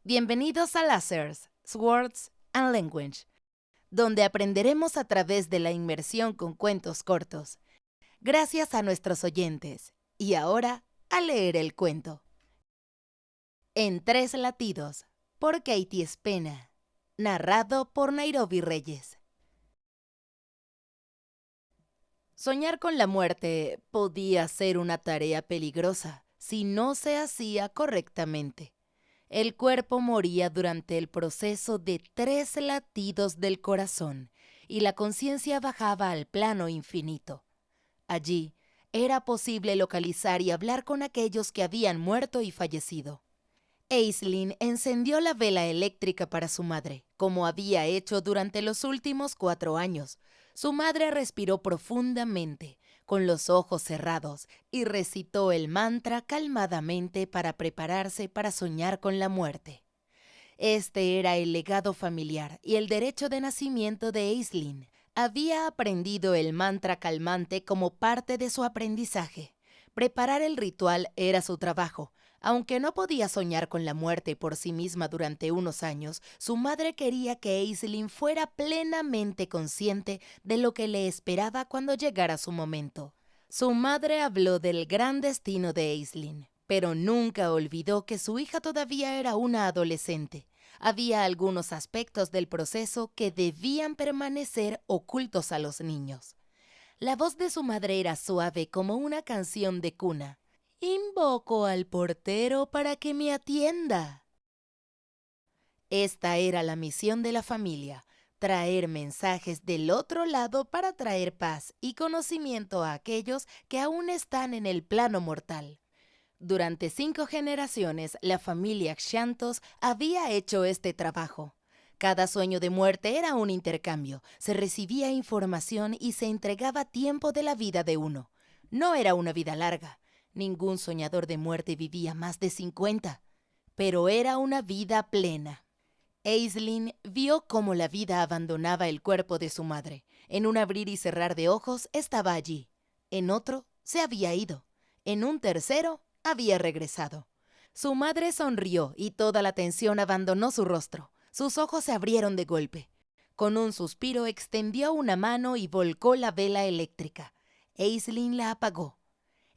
Bienvenidos a Lasers, Swords and Language, donde aprenderemos a través de la inmersión con cuentos cortos. Gracias a nuestros oyentes. Y ahora, a leer el cuento. En 3 latidos, por Katie Spena. Narrado por Nairobi Reyes. Soñar con la muerte podía ser una tarea peligrosa si no se hacía correctamente. El cuerpo moría durante el proceso de 3 latidos del corazón y la conciencia bajaba al plano infinito. Allí era posible localizar y hablar con aquellos que habían muerto y fallecido. Aislinn encendió la vela eléctrica para su madre, como había hecho durante los últimos 4 años. Su madre respiró profundamente, con los ojos cerrados, y recitó el mantra calmadamente para prepararse para soñar con la muerte. Este era el legado familiar y el derecho de nacimiento de Aislinn. Había aprendido el mantra calmante como parte de su aprendizaje. Preparar el ritual era su trabajo. Aunque no podía soñar con la muerte por sí misma durante unos años, su madre quería que Aislinn fuera plenamente consciente de lo que le esperaba cuando llegara su momento. Su madre habló del gran destino de Aislinn, pero nunca olvidó que su hija todavía era una adolescente. Había algunos aspectos del proceso que debían permanecer ocultos a los niños. La voz de su madre era suave como una canción de cuna. «Invoco al portero para que me atienda». Esta era la misión de la familia, traer mensajes del otro lado para traer paz y conocimiento a aquellos que aún están en el plano mortal. Durante 5 generaciones, la familia Xantos había hecho este trabajo. Cada sueño de muerte era un intercambio, se recibía información y se entregaba tiempo de la vida de uno. No era una vida larga. Ningún soñador de muerte vivía más de 50, pero era una vida plena. Aislinn vio cómo la vida abandonaba el cuerpo de su madre. En un abrir y cerrar de ojos estaba allí. En otro se había ido. En un tercero había regresado. Su madre sonrió y toda la tensión abandonó su rostro. Sus ojos se abrieron de golpe. Con un suspiro extendió una mano y volcó la vela eléctrica. Aislinn la apagó.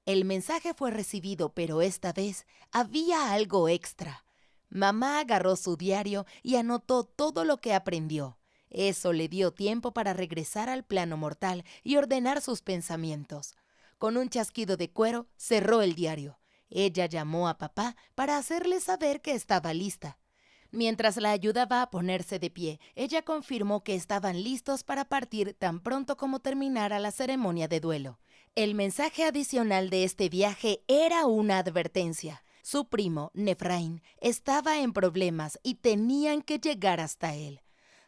El mensaje fue recibido, pero esta vez había algo extra. Mamá agarró su diario y anotó todo lo que aprendió. Eso le dio tiempo para regresar al plano mortal y ordenar sus pensamientos. Con un chasquido de cuero, cerró el diario. Ella llamó a papá para hacerle saber que estaba lista. Mientras la ayudaba a ponerse de pie, ella confirmó que estaban listos para partir tan pronto como terminara la ceremonia de duelo. El mensaje adicional de este viaje era una advertencia. Su primo, Nefrain, estaba en problemas y tenían que llegar hasta él.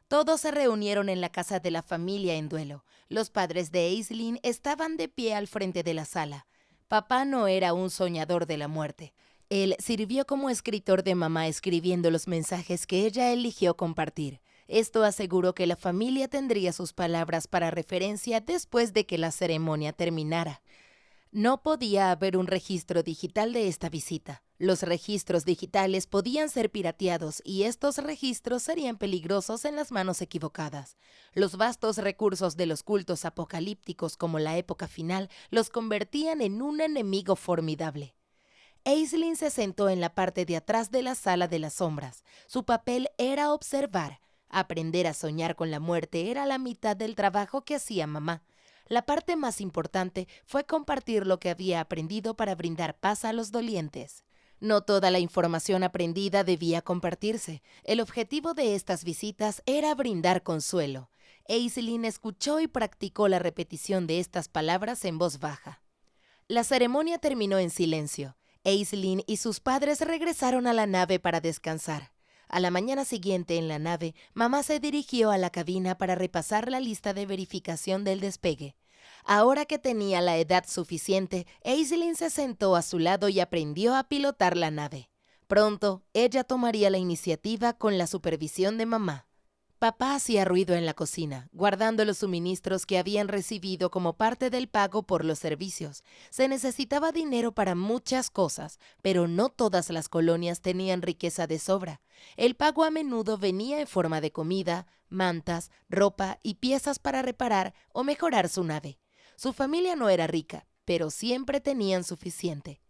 Todos se reunieron en la casa de la familia en duelo. Los padres de Aislinn estaban de pie al frente de la sala. Papá no era un soñador de la muerte. Él sirvió como escritor de mamá escribiendo los mensajes que ella eligió compartir. Esto aseguró que la familia tendría sus palabras para referencia después de que la ceremonia terminara. No podía haber un registro digital de esta visita. Los registros digitales podían ser pirateados y estos registros serían peligrosos en las manos equivocadas. Los vastos recursos de los cultos apocalípticos como la época final los convertían en un enemigo formidable. Aislinn se sentó en la parte de atrás de la sala de las sombras. Su papel era observar. Aprender a soñar con la muerte era la mitad del trabajo que hacía mamá. La parte más importante fue compartir lo que había aprendido para brindar paz a los dolientes. No toda la información aprendida debía compartirse. El objetivo de estas visitas era brindar consuelo. Aislinn escuchó y practicó la repetición de estas palabras en voz baja. La ceremonia terminó en silencio. Aislinn y sus padres regresaron a la nave para descansar. A la mañana siguiente en la nave, mamá se dirigió a la cabina para repasar la lista de verificación del despegue. Ahora que tenía la edad suficiente, Aislinn se sentó a su lado y aprendió a pilotar la nave. Pronto, ella tomaría la iniciativa con la supervisión de mamá. Papá hacía ruido en la cocina, guardando los suministros que habían recibido como parte del pago por los servicios. Se necesitaba dinero para muchas cosas, pero no todas las colonias tenían riqueza de sobra. El pago a menudo venía en forma de comida, mantas, ropa y piezas para reparar o mejorar su nave. Su familia no era rica, pero siempre tenían suficiente.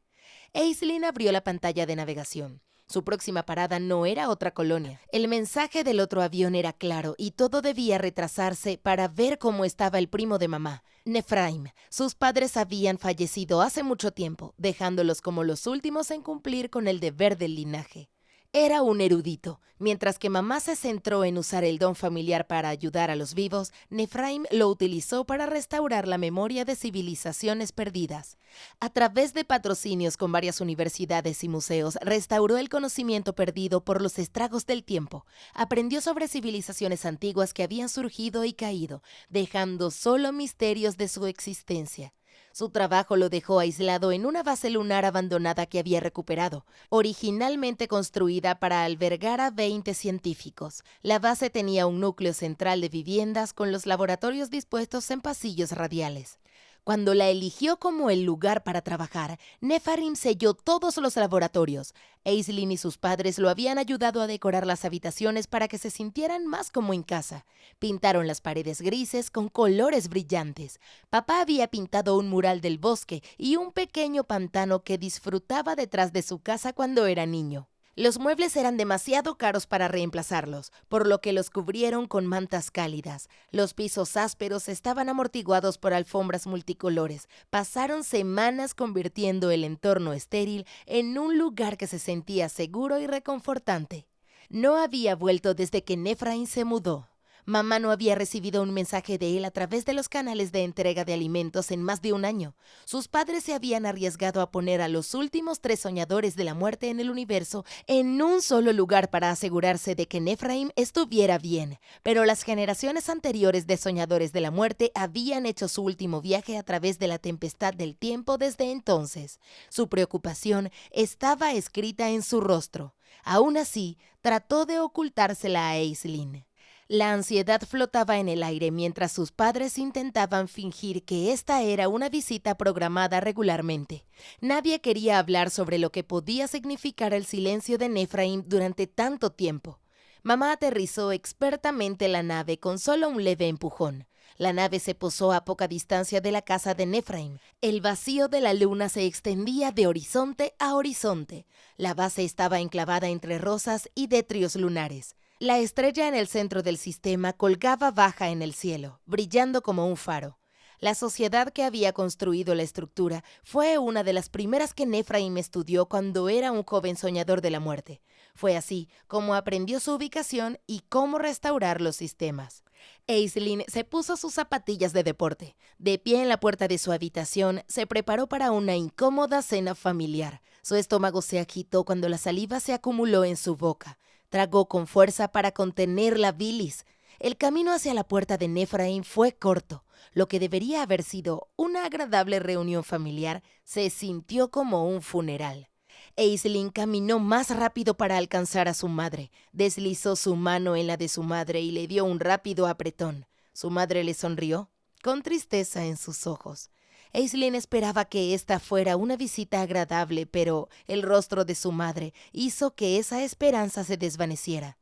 Aislinn abrió la pantalla de navegación. Su próxima parada no era otra colonia. El mensaje del otro avión era claro y todo debía retrasarse para ver cómo estaba el primo de mamá, Nephrahim. Sus padres habían fallecido hace mucho tiempo, dejándolos como los últimos en cumplir con el deber del linaje. Era un erudito. Mientras que mamá se centró en usar el don familiar para ayudar a los vivos, Nephrahim lo utilizó para restaurar la memoria de civilizaciones perdidas. A través de patrocinios con varias universidades y museos, restauró el conocimiento perdido por los estragos del tiempo. Aprendió sobre civilizaciones antiguas que habían surgido y caído, dejando solo misterios de su existencia. Su trabajo lo dejó aislado en una base lunar abandonada que había recuperado, originalmente construida para albergar a 20 científicos. La base tenía un núcleo central de viviendas con los laboratorios dispuestos en pasillos radiales. Cuando la eligió como el lugar para trabajar, Nephrahim selló todos los laboratorios. Aislinn y sus padres lo habían ayudado a decorar las habitaciones para que se sintieran más como en casa. Pintaron las paredes grises con colores brillantes. Papá había pintado un mural del bosque y un pequeño pantano que disfrutaba detrás de su casa cuando era niño. Los muebles eran demasiado caros para reemplazarlos, por lo que los cubrieron con mantas cálidas. Los pisos ásperos estaban amortiguados por alfombras multicolores. Pasaron semanas convirtiendo el entorno estéril en un lugar que se sentía seguro y reconfortante. No había vuelto desde que Nephrahim se mudó. Mamá no había recibido un mensaje de él a través de los canales de entrega de alimentos en más de un año. Sus padres se habían arriesgado a poner a los últimos 3 soñadores de la muerte en el universo en un solo lugar para asegurarse de que Nephrahim estuviera bien. Pero las generaciones anteriores de soñadores de la muerte habían hecho su último viaje a través de la tempestad del tiempo desde entonces. Su preocupación estaba escrita en su rostro. Aún así, trató de ocultársela a Aislinn. La ansiedad flotaba en el aire mientras sus padres intentaban fingir que esta era una visita programada regularmente. Nadie quería hablar sobre lo que podía significar el silencio de Nephrahim durante tanto tiempo. Mamá aterrizó expertamente la nave con solo un leve empujón. La nave se posó a poca distancia de la casa de Nephrahim. El vacío de la luna se extendía de horizonte a horizonte. La base estaba enclavada entre rosas y detrios lunares. La estrella en el centro del sistema colgaba baja en el cielo, brillando como un faro. La sociedad que había construido la estructura fue una de las primeras que Nephrahim estudió cuando era un joven soñador de la muerte. Fue así como aprendió su ubicación y cómo restaurar los sistemas. Aislinn se puso sus zapatillas de deporte. De pie en la puerta de su habitación, se preparó para una incómoda cena familiar. Su estómago se agitó cuando la saliva se acumuló en su boca. Tragó con fuerza para contener la bilis. El camino hacia la puerta de Nephrahim fue corto. Lo que debería haber sido una agradable reunión familiar se sintió como un funeral. Aislinn caminó más rápido para alcanzar a su madre. Deslizó su mano en la de su madre y le dio un rápido apretón. Su madre le sonrió, con tristeza en sus ojos. Aislinn esperaba que esta fuera una visita agradable, pero el rostro de su madre hizo que esa esperanza se desvaneciera.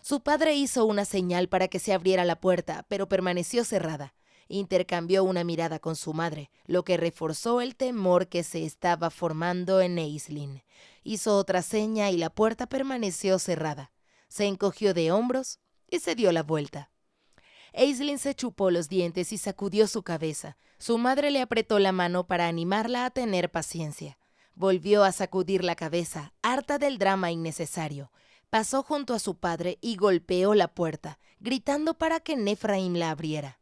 Su padre hizo una señal para que se abriera la puerta, pero permaneció cerrada. Intercambió una mirada con su madre, lo que reforzó el temor que se estaba formando en Aislinn. Hizo otra seña y la puerta permaneció cerrada. Se encogió de hombros y se dio la vuelta. Aislinn se chupó los dientes y sacudió su cabeza. Su madre le apretó la mano para animarla a tener paciencia. Volvió a sacudir la cabeza, harta del drama innecesario. Pasó junto a su padre y golpeó la puerta, gritando para que Nephrahim la abriera.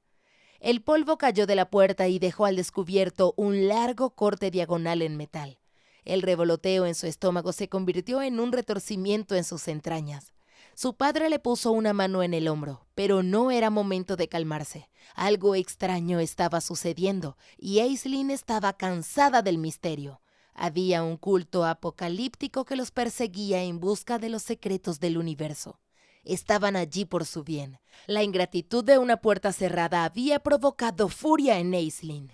El polvo cayó de la puerta y dejó al descubierto un largo corte diagonal en metal. El revoloteo en su estómago se convirtió en un retorcimiento en sus entrañas. Su padre le puso una mano en el hombro, pero no era momento de calmarse. Algo extraño estaba sucediendo y Aislinn estaba cansada del misterio. Había un culto apocalíptico que los perseguía en busca de los secretos del universo. estaban allí por su bien. La ingratitud de una puerta cerrada había provocado furia en Aislinn.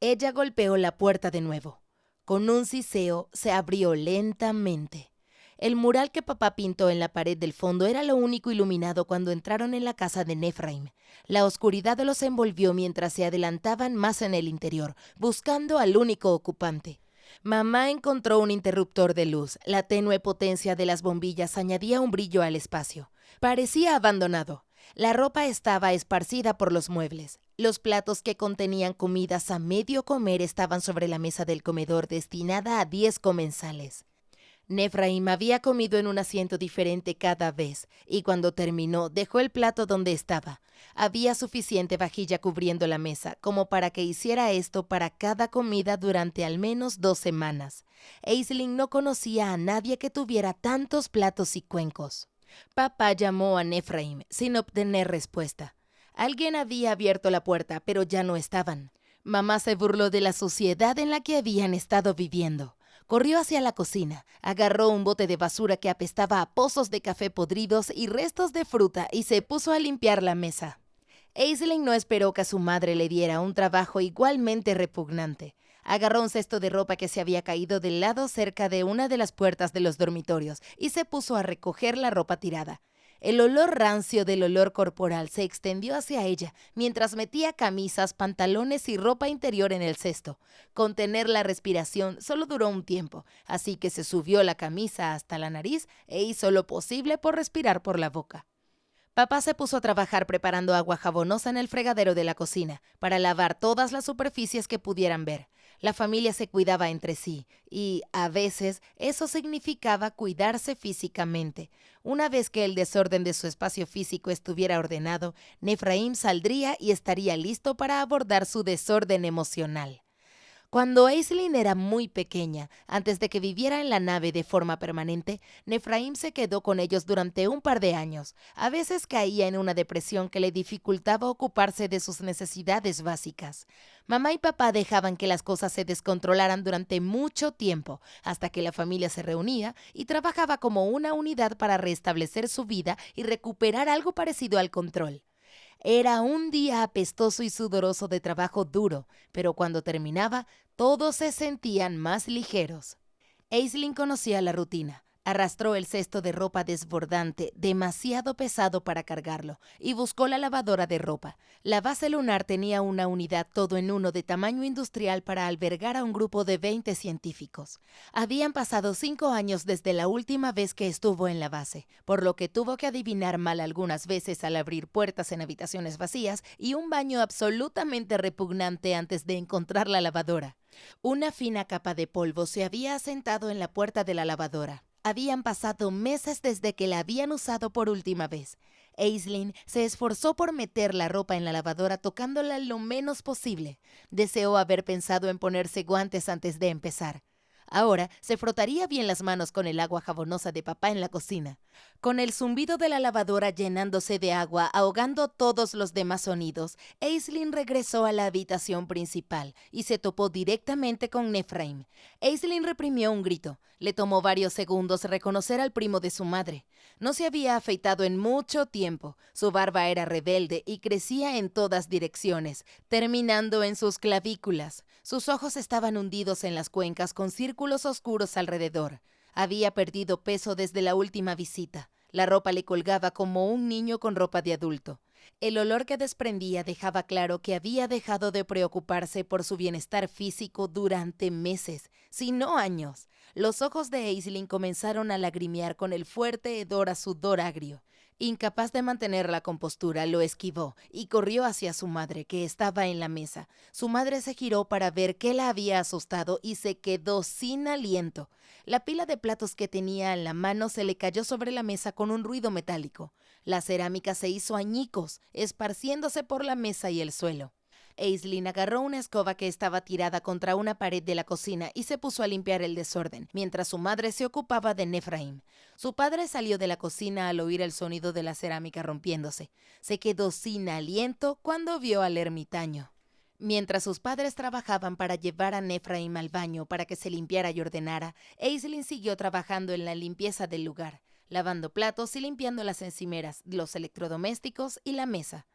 Ella golpeó la puerta de nuevo. Con un siseo se abrió lentamente. El mural que papá pintó en la pared del fondo era lo único iluminado cuando entraron en la casa de Nephrahim. La oscuridad los envolvió mientras se adelantaban más en el interior, buscando al único ocupante. Mamá encontró un interruptor de luz. La tenue potencia de las bombillas añadía un brillo al espacio. Parecía abandonado. La ropa estaba esparcida por los muebles. Los platos que contenían comidas a medio comer estaban sobre la mesa del comedor destinada a 10 comensales. Nephrahim había comido en un asiento diferente cada vez, y cuando terminó dejó el plato donde estaba. Había suficiente vajilla cubriendo la mesa como para que hiciera esto para cada comida durante al menos 2 semanas. Aislinn no conocía a nadie que tuviera tantos platos y cuencos. Papá llamó a Nephrahim sin obtener respuesta. Alguien había abierto la puerta, pero ya no estaban. Mamá se burló de la suciedad en la que habían estado viviendo. Corrió hacia la cocina, agarró un bote de basura que apestaba a pozos de café podridos y restos de fruta y se puso a limpiar la mesa. Aislinn no esperó que a su madre le diera un trabajo igualmente repugnante. Agarró un cesto de ropa que se había caído del lado cerca de una de las puertas de los dormitorios y se puso a recoger la ropa tirada. El olor rancio del olor corporal se extendió hacia ella mientras metía camisas, pantalones y ropa interior en el cesto. Contener la respiración solo duró un tiempo, así que se subió la camisa hasta la nariz e hizo lo posible por respirar por la boca. Papá se puso a trabajar preparando agua jabonosa en el fregadero de la cocina para lavar todas las superficies que pudieran ver. La familia se cuidaba entre sí y, a veces, eso significaba cuidarse físicamente. Una vez que el desorden de su espacio físico estuviera ordenado, Nephrahim saldría y estaría listo para abordar su desorden emocional. Cuando Aislinn era muy pequeña, antes de que viviera en la nave de forma permanente, Nephrahim se quedó con ellos durante un par de años. A veces caía en una depresión que le dificultaba ocuparse de sus necesidades básicas. Mamá y papá dejaban que las cosas se descontrolaran durante mucho tiempo, hasta que la familia se reunía y trabajaba como una unidad para restablecer su vida y recuperar algo parecido al control. Era un día apestoso y sudoroso de trabajo duro, pero cuando terminaba, todos se sentían más ligeros. Aislinn conocía la rutina. Arrastró el cesto de ropa desbordante, demasiado pesado para cargarlo, y buscó la lavadora de ropa. La base lunar tenía una unidad todo en uno de tamaño industrial para albergar a un grupo de 20 científicos. Habían pasado 5 años desde la última vez que estuvo en la base, por lo que tuvo que adivinar mal algunas veces al abrir puertas en habitaciones vacías y un baño absolutamente repugnante antes de encontrar la lavadora. Una fina capa de polvo se había asentado en la puerta de la lavadora. Habían pasado meses desde que la habían usado por última vez. Aislinn se esforzó por meter la ropa en la lavadora tocándola lo menos posible. Deseó haber pensado en ponerse guantes antes de empezar. Ahora se frotaría bien las manos con el agua jabonosa de papá en la cocina. Con el zumbido de la lavadora llenándose de agua, ahogando todos los demás sonidos, Aislinn regresó a la habitación principal y se topó directamente con Nephrahim. Aislinn reprimió un grito. Le tomó varios segundos reconocer al primo de su madre. No se había afeitado en mucho tiempo. Su barba era rebelde y crecía en todas direcciones, terminando en sus clavículas. Sus ojos estaban hundidos en las cuencas con círculos oscuros alrededor. Había perdido peso desde la última visita. La ropa le colgaba como un niño con ropa de adulto. El olor que desprendía dejaba claro que había dejado de preocuparse por su bienestar físico durante meses, si no años. Los ojos de Aislinn comenzaron a lagrimear con el fuerte hedor a sudor agrio. Incapaz de mantener la compostura, lo esquivó y corrió hacia su madre, que estaba en la mesa. Su madre se giró para ver qué la había asustado y se quedó sin aliento. La pila de platos que tenía en la mano se le cayó sobre la mesa con un ruido metálico. La cerámica se hizo añicos, esparciéndose por la mesa y el suelo. Aislinn agarró una escoba que estaba tirada contra una pared de la cocina y se puso a limpiar el desorden, mientras su madre se ocupaba de Nephrahim. Su padre salió de la cocina al oír el sonido de la cerámica rompiéndose. Se quedó sin aliento cuando vio al ermitaño. Mientras sus padres trabajaban para llevar a Nephrahim al baño para que se limpiara y ordenara, Aislinn siguió trabajando en la limpieza del lugar. lavando platos y limpiando las encimeras, los electrodomésticos y la mesa.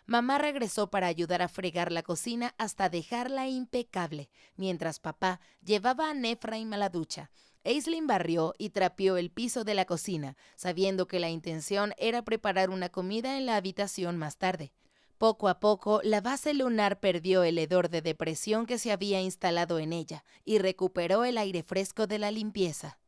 Mamá regresó para ayudar a fregar la cocina hasta dejarla impecable, mientras papá llevaba a Nefraim a la ducha. Aislinn barrió y trapeó el piso de la cocina, sabiendo que la intención era preparar una comida en la habitación más tarde. Poco a poco, la base lunar perdió el hedor de depresión que se había instalado en ella y recuperó el aire fresco de la limpieza.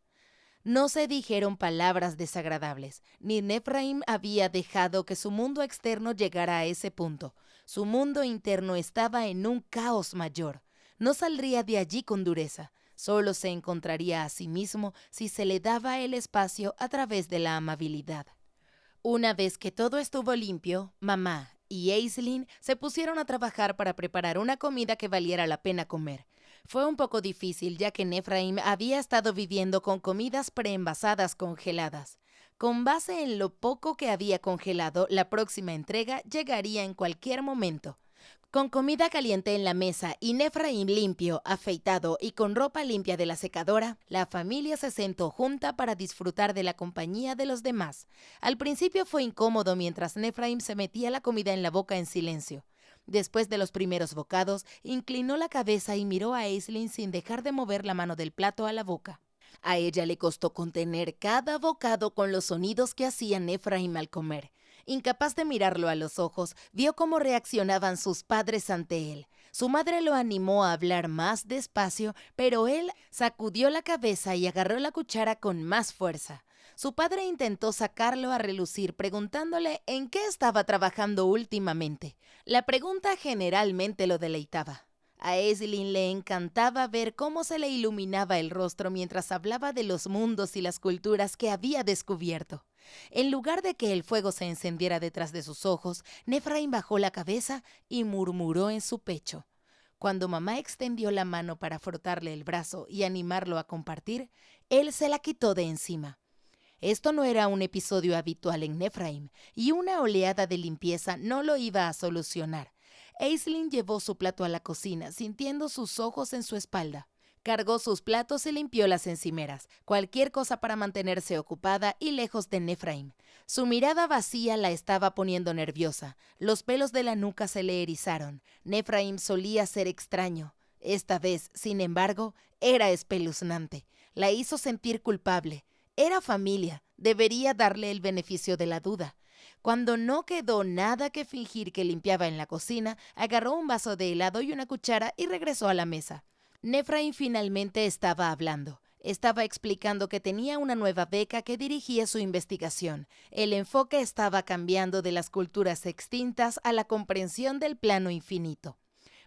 No se dijeron palabras desagradables, ni Nefraim había dejado que su mundo externo llegara a ese punto. Su mundo interno estaba en un caos mayor. No saldría de allí con dureza. Solo se encontraría a sí mismo si se le daba el espacio a través de la amabilidad. Una vez que todo estuvo limpio, mamá y Aislinn se pusieron a trabajar para preparar una comida que valiera la pena comer. Fue un poco difícil ya que Nefraim había estado viviendo con comidas preenvasadas congeladas. Con base en lo poco que había congelado, la próxima entrega llegaría en cualquier momento. Con comida caliente en la mesa y Nefraim limpio, afeitado y con ropa limpia de la secadora, la familia se sentó junta para disfrutar de la compañía de los demás. Al principio fue incómodo mientras Nefraim se metía la comida en la boca en silencio. Después de los primeros bocados, inclinó la cabeza y miró a Aislinn sin dejar de mover la mano del plato a la boca. A ella le costó contener cada bocado con los sonidos que hacía Nefraim al comer. Incapaz de mirarlo a los ojos, vio cómo reaccionaban sus padres ante él. Su madre lo animó a hablar más despacio, pero él sacudió la cabeza y agarró la cuchara con más fuerza. Su padre intentó sacarlo a relucir preguntándole en qué estaba trabajando últimamente. La pregunta generalmente lo deleitaba. A Aislinn le encantaba ver cómo se le iluminaba el rostro mientras hablaba de los mundos y las culturas que había descubierto. En lugar de que el fuego se encendiera detrás de sus ojos, Nefraim bajó la cabeza y murmuró en su pecho. Cuando mamá extendió la mano para frotarle el brazo y animarlo a compartir, él se la quitó de encima. Esto no era un episodio habitual en Nefraim, y una oleada de limpieza no lo iba a solucionar. Aislinn llevó su plato a la cocina, sintiendo sus ojos en su espalda. Cargó sus platos y limpió las encimeras, cualquier cosa para mantenerse ocupada y lejos de Nefraim. Su mirada vacía la estaba poniendo nerviosa. Los pelos de la nuca se le erizaron. Nefraim solía ser extraño. Esta vez, sin embargo, era espeluznante. La hizo sentir culpable. Era familia. Debería darle el beneficio de la duda. Cuando no quedó nada que fingir que limpiaba en la cocina, agarró un vaso de helado y una cuchara y regresó a la mesa. Nefraim finalmente estaba hablando. Estaba explicando que tenía una nueva beca que dirigía su investigación. El enfoque estaba cambiando de las culturas extintas a la comprensión del plano infinito.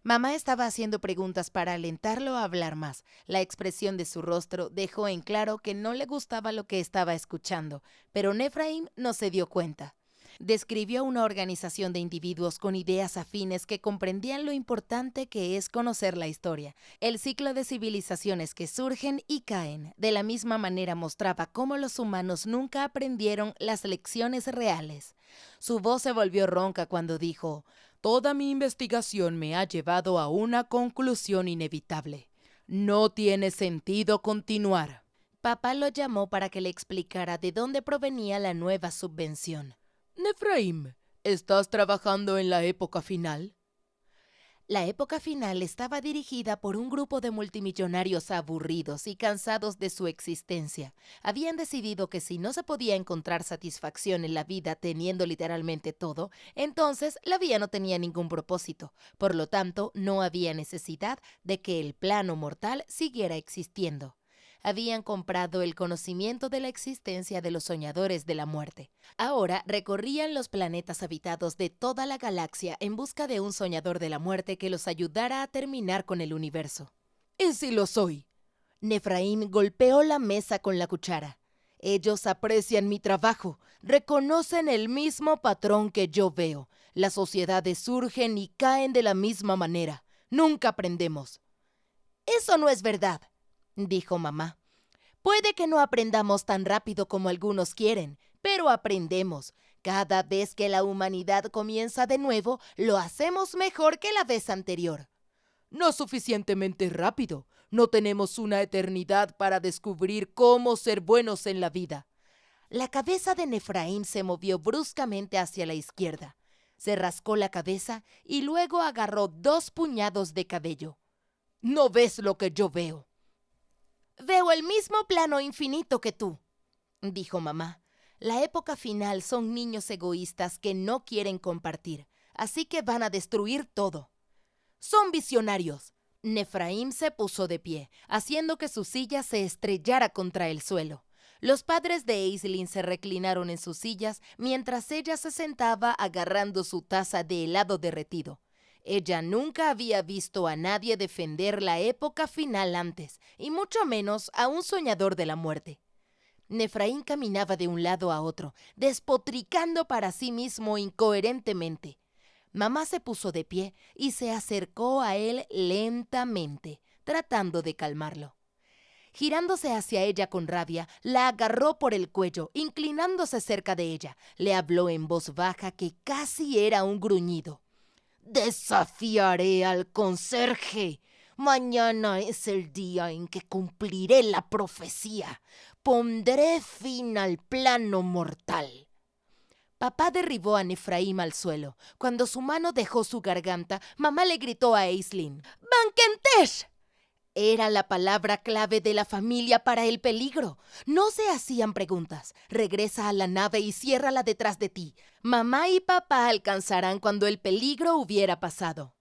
Mamá estaba haciendo preguntas para alentarlo a hablar más. La expresión de su rostro dejó en claro que no le gustaba lo que estaba escuchando, pero Nefraim no se dio cuenta. Describió una organización de individuos con ideas afines que comprendían lo importante que es conocer la historia, el ciclo de civilizaciones que surgen y caen. De la misma manera mostraba cómo los humanos nunca aprendieron las lecciones reales. Su voz se volvió ronca cuando dijo: «Toda mi investigación me ha llevado a una conclusión inevitable. No tiene sentido continuar». Papá lo llamó para que le explicara de dónde provenía la nueva subvención. «Nefraim, ¿estás trabajando en la época final?» La época final estaba dirigida por un grupo de multimillonarios aburridos y cansados de su existencia. Habían decidido que si no se podía encontrar satisfacción en la vida teniendo literalmente todo, entonces la vida no tenía ningún propósito. Por lo tanto, no había necesidad de que el plano mortal siguiera existiendo. Habían comprado el conocimiento de la existencia de los soñadores de la muerte. Ahora recorrían los planetas habitados de toda la galaxia en busca de un soñador de la muerte que los ayudara a terminar con el universo. «¿Y si lo soy?» Nefraim golpeó la mesa con la cuchara. «Ellos aprecian mi trabajo, reconocen el mismo patrón que yo veo. Las sociedades surgen y caen de la misma manera. Nunca aprendemos». «Eso no es verdad», dijo mamá. «Puede que no aprendamos tan rápido como algunos quieren, pero aprendemos. Cada vez que la humanidad comienza de nuevo, lo hacemos mejor que la vez anterior». «No suficientemente rápido. No tenemos una eternidad para descubrir cómo ser buenos en la vida». La cabeza de Nefraim se movió bruscamente hacia la izquierda. Se rascó la cabeza y luego agarró 2 puñados de cabello. «¿No ves lo que yo veo?» «Veo el mismo plano infinito que tú», dijo mamá. La época final son niños egoístas que no quieren compartir, así que van a destruir todo. «Son visionarios». Nefraim se puso de pie, haciendo que su silla se estrellara contra el suelo. Los padres de Aislinn se reclinaron en sus sillas mientras ella se sentaba agarrando su taza de helado derretido. Ella nunca había visto a nadie defender la época final antes, y mucho menos a un soñador de la muerte. Nefraim caminaba de un lado a otro, despotricando para sí mismo incoherentemente. Mamá se puso de pie y se acercó a él lentamente, tratando de calmarlo. Girándose hacia ella con rabia, la agarró por el cuello, inclinándose cerca de ella. Le habló en voz baja que casi era un gruñido. «Desafiaré al conserje. Mañana es el día en que cumpliré la profecía. Pondré fin al plano mortal». Papá derribó a Nefraim al suelo. Cuando su mano dejó su garganta, mamá le gritó a Aislinn: «¡Bankentesh!». Era la palabra clave de la familia para el peligro. No se hacían preguntas. Regresa a la nave y ciérrala detrás de ti. Mamá y papá alcanzarán cuando el peligro hubiera pasado.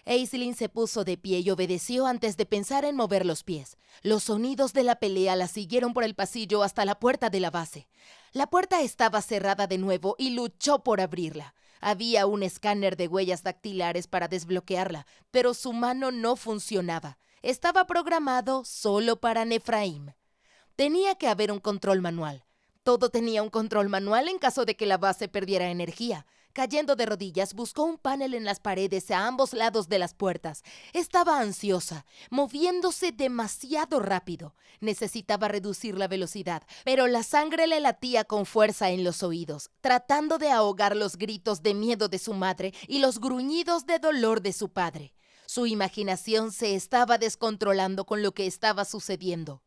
Aislinn se puso de pie y obedeció antes de pensar en mover los pies. Los sonidos de la pelea la siguieron por el pasillo hasta la puerta de la base. La puerta estaba cerrada de nuevo y luchó por abrirla. Había un escáner de huellas dactilares para desbloquearla, pero su mano no funcionaba. Estaba programado solo para Nefraim. Tenía que haber un control manual. Todo tenía un control manual en caso de que la base perdiera energía. Cayendo de rodillas, buscó un panel en las paredes a ambos lados de las puertas. Estaba ansiosa, moviéndose demasiado rápido. Necesitaba reducir la velocidad, pero la sangre le latía con fuerza en los oídos, tratando de ahogar los gritos de miedo de su madre y los gruñidos de dolor de su padre. Su imaginación se estaba descontrolando con lo que estaba sucediendo.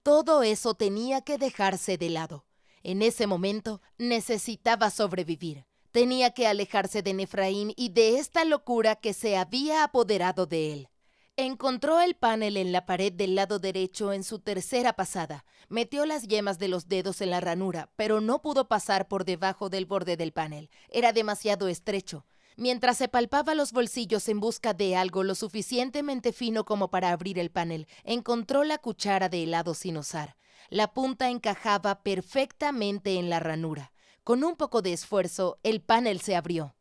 Todo eso tenía que dejarse de lado. En ese momento necesitaba sobrevivir. Tenía que alejarse de Nefraim y de esta locura que se había apoderado de él. Encontró el panel en la pared del lado derecho en su tercera pasada. Metió las yemas de los dedos en la ranura, pero no pudo pasar por debajo del borde del panel. Era demasiado estrecho. Mientras se palpaba los bolsillos en busca de algo lo suficientemente fino como para abrir el panel, encontró la cuchara de helado sin usar. La punta encajaba perfectamente en la ranura. Con un poco de esfuerzo, el panel se abrió.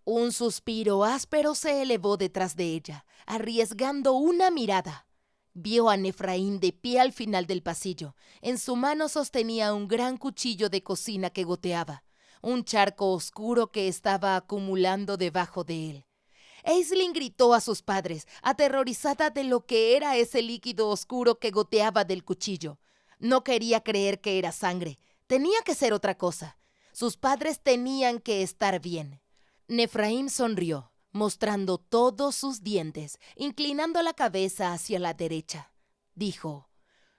Un suspiro áspero se elevó detrás de ella, arriesgando una mirada. Vio a Nefraim de pie al final del pasillo. En su mano sostenía un gran cuchillo de cocina que goteaba, un charco oscuro que estaba acumulando debajo de él. Aislinn gritó a sus padres, aterrorizada de lo que era ese líquido oscuro que goteaba del cuchillo. No quería creer que era sangre. Tenía que ser otra cosa. Sus padres tenían que estar bien. Nefraim sonrió, mostrando todos sus dientes, inclinando la cabeza hacia la derecha. Dijo: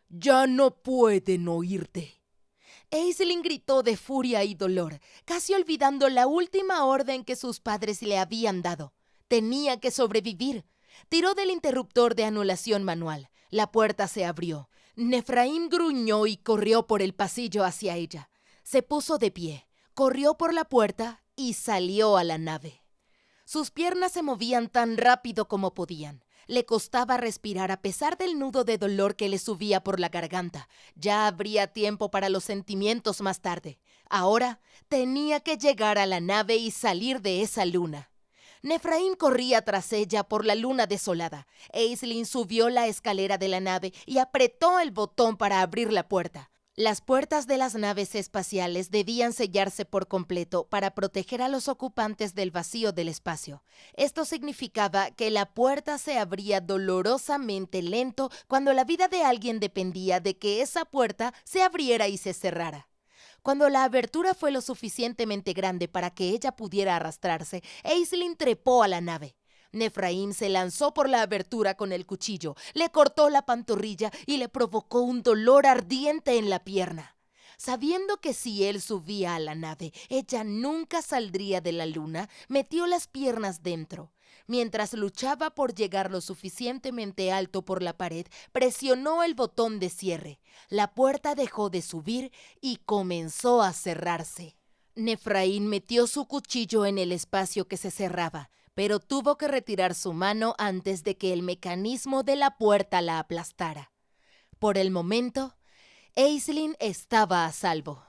«Ya no pueden oírte». Aislinn gritó de furia y dolor, casi olvidando la última orden que sus padres le habían dado. Tenía que sobrevivir. Tiró del interruptor de anulación manual. La puerta se abrió. Nefraim gruñó y corrió por el pasillo hacia ella. Se puso de pie, corrió por la puerta y salió a la nave. Sus piernas se movían tan rápido como podían. Le costaba respirar a pesar del nudo de dolor que le subía por la garganta. Ya habría tiempo para los sentimientos más tarde. Ahora tenía que llegar a la nave y salir de esa luna. Nefraim corría tras ella por la luna desolada. Aislinn subió la escalera de la nave y apretó el botón para abrir la puerta. Las puertas de las naves espaciales debían sellarse por completo para proteger a los ocupantes del vacío del espacio. Esto significaba que la puerta se abría dolorosamente lento cuando la vida de alguien dependía de que esa puerta se abriera y se cerrara. Cuando la abertura fue lo suficientemente grande para que ella pudiera arrastrarse, Aislinn trepó a la nave. Nefraim se lanzó por la abertura con el cuchillo, le cortó la pantorrilla y le provocó un dolor ardiente en la pierna. Sabiendo que si él subía a la nave, ella nunca saldría de la luna, metió las piernas dentro. Mientras luchaba por llegar lo suficientemente alto por la pared, presionó el botón de cierre. La puerta dejó de subir y comenzó a cerrarse. Nefraín metió su cuchillo en el espacio que se cerraba, pero tuvo que retirar su mano antes de que el mecanismo de la puerta la aplastara. Por el momento, Aislinn estaba a salvo.